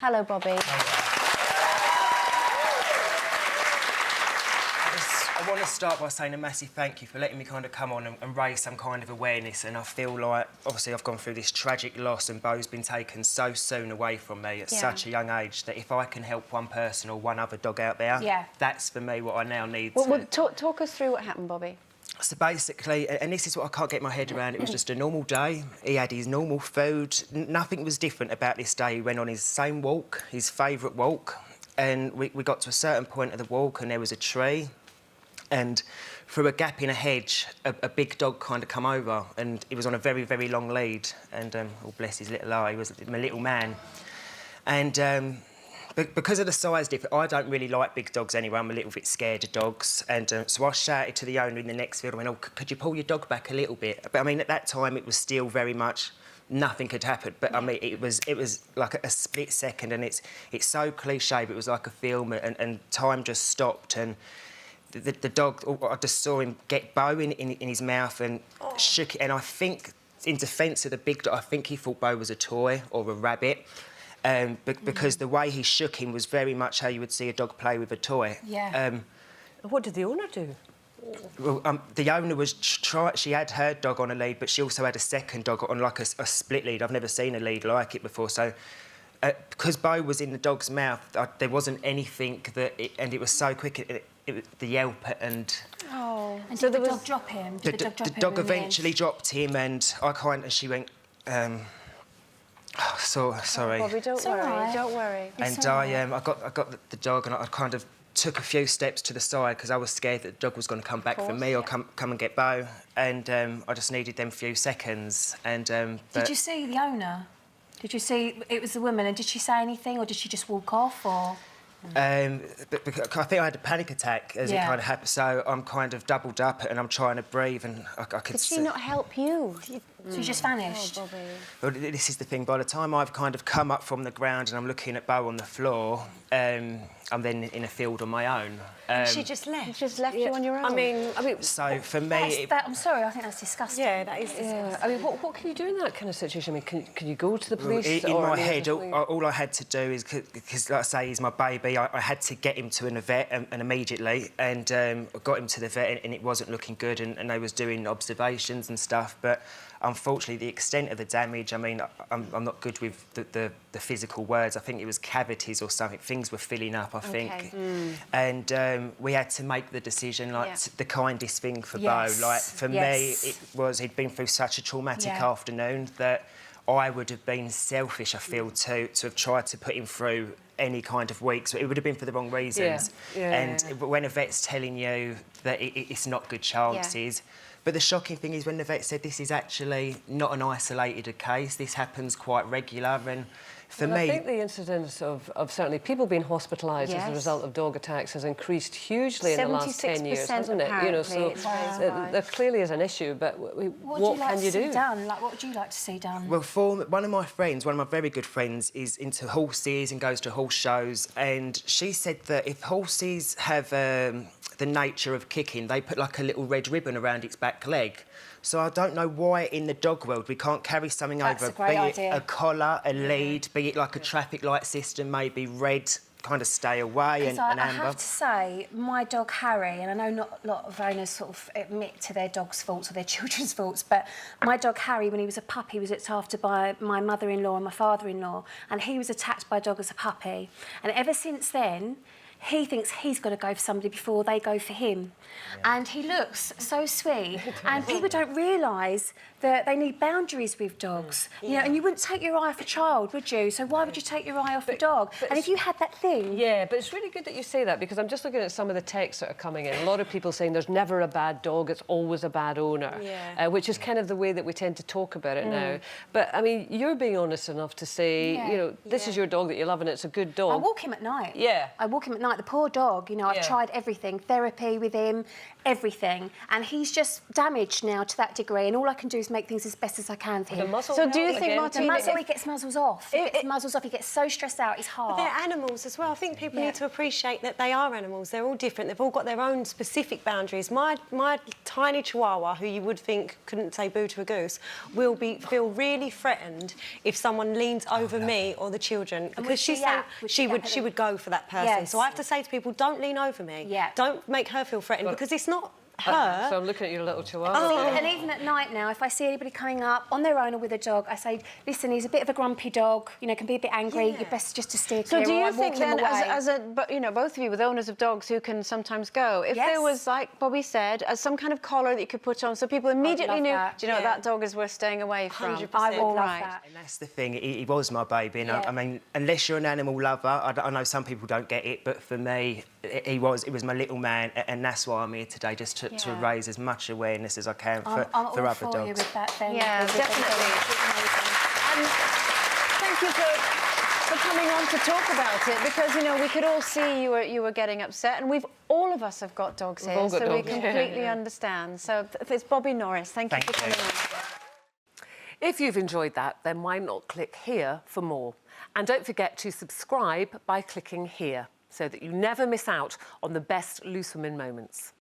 Hello, Bobby. I want to start by saying a massive thank you for letting me kind of come on and raise some kind of awareness. And I feel like, obviously, I've gone through this tragic loss and Bo's been taken so soon away from me at such a young age that if I can help one person or one other dog out there, that's for me what I now need Talk us through what happened, Bobby. So basically, and this is what I can't get my head around, it was just a normal day. He had his normal food. Nothing was different about this day. He went on his same walk, his favourite walk, and we got to a certain point of the walk and there was a tree, and through a gap in a hedge, a big dog kind of come over, and he was on a very, very long lead, and, oh, bless his little eye, he was my little man. And because of the size difference, I don't really like big dogs anyway. I'm a little bit scared of dogs. And so I shouted to the owner in the next field, I went, oh, could you pull your dog back a little bit? But, I mean, at that time, it was still very much nothing had happened. But, I mean, it was like a split second, and it's so cliche, but it was like a film, and time just stopped. And the dog, I just saw him get Bo in his mouth and shook it. And I think, in defence of the big dog, I think he thought Bo was a toy or a rabbit. Because the way he shook him was very much how you would see a dog play with a toy. Yeah. What did the owner do? Well, the owner was she had her dog on a lead, but she also had a second dog on like a split lead. I've never seen a lead like it before. So, because Bo was in the dog's mouth, there wasn't anything and it was so quick. The yelp and. Oh. And so did the dog drop him? Did the dog drop him? The dog eventually dropped him, and she went. Oh, sorry. Bobby, don't worry. Don't worry. And I got the dog, and I kind of took a few steps to the side because I was scared that the dog was going to come back for me or come and get Bo. And I just needed them few seconds. And did you see the owner? Did you see it was the woman? And did she say anything, or did she just walk off, or? But I think I had a panic attack as it kind of happened, so I'm kind of doubled up and I'm trying to breathe, and I could. Did she not help you? She just vanished. Oh, Bobby. Well, this is the thing. By the time I've kind of come up from the ground and I'm looking at Bo on the floor, I'm then in a field on my own. She just left. She just left you on your own. I mean, so for me, I'm sorry. I think that's disgusting. Yeah, that is disgusting. I mean, what can you do in that kind of situation? I mean, can you go to the police? In my head, all I had to do is, because like I say, he's my baby, I had to get him to a vet and immediately, and I got him to the vet, and it wasn't looking good, and they was doing observations and stuff, but unfortunately, the extent of the damage, I mean, I'm not good with the physical words. I think it was cavities or something. Things were filling up, I think. And we had to make the decision, like, the kindest thing for Bo. Like, for me, he'd been through such a traumatic afternoon that I would have been selfish, I feel, to have tried to put him through any kind of weeks. It would have been for the wrong reasons. But when a vet's telling you that it's not good chances... But the shocking thing is when the vet said this is actually not an isolated case, this happens quite regular, and for me... I think the incidence of certainly people being hospitalised as a result of dog attacks has increased hugely in the last 10 years, hasn't it? You know, so there clearly is an issue, but what can you do? Like, what would you like to see done? Well, one of my very good friends, is into horses and goes to horse shows, and she said that if horses have the nature of kicking, they put like a little red ribbon around its back leg. So I don't know why in the dog world we can't carry something over, be it a collar, a lead, be it like a traffic light system, maybe red, kind of stay away, and amber. I have to say, my dog Harry, and I know not a lot of owners sort of admit to their dog's faults or their children's faults, but my dog Harry, when he was a puppy, was looked after by my mother-in-law and my father-in-law, and he was attacked by a dog as a puppy. And ever since then, he thinks he's got to go for somebody before they go for him. And he looks so sweet. And people don't realise that they need boundaries with dogs. You know, and you wouldn't take your eye off a child, would you? So why would you take your eye off a dog? And if you had that thing... Yeah, but it's really good that you say that, because I'm just looking at some of the texts that are coming in. A lot of people saying there's never a bad dog, it's always a bad owner, which is kind of the way that we tend to talk about it now. But, I mean, you're being honest enough to say, you know, this is your dog that you love and it's a good dog. I walk him at night. Yeah. I walk him at night. The poor dog, you know, I've tried everything, therapy with him, everything. And he's just damaged now to that degree, and all I can do is make things as best as I can for him. So do you think, The Martina, muzzle, he gets muzzles off. He gets muzzles off, he gets so stressed out, it's hard. They're animals as well. I think people need to appreciate that they are animals. They're all different. They've all got their own specific boundaries. My tiny chihuahua, who you would think couldn't say boo to a goose, will feel really threatened if someone leans over me or the children, because she would go for that person. Yes. So I have to say to people, don't lean over me. Yeah. Don't make her feel threatened, because it's not her. So I'm looking at your little chihuahua. Oh. And even at night now, if I see anybody coming up on their own or with a dog, I say, listen, he's a bit of a grumpy dog, you know, can be a bit angry, you're best just to steer clear. So do you or think walk him then, away. but you know, both of you with owners of dogs who can sometimes go, if there was, like Bobby said, some kind of collar that you could put on so people immediately knew, that. do you know, that dog is worth staying away from. 100%. I would love Right. that. And that's the thing, he was my baby. And Yeah. I mean, unless you're an animal lover, I know some people don't get it, but for me, it was my little man, and that's why I'm here today, just to raise as much awareness as I can for I'm other all for you dogs. with that thing. Yeah, With definitely. And thank you for coming on to talk about it, because, you know, we could all see you were getting upset, and all of us have got dogs here, all got so we dogs. completely understand. So it's Bobby Norris. Thank you for coming on. If you've enjoyed that, then why not click here for more? And don't forget to subscribe by clicking here, so that you never miss out on the best Loose Women moments.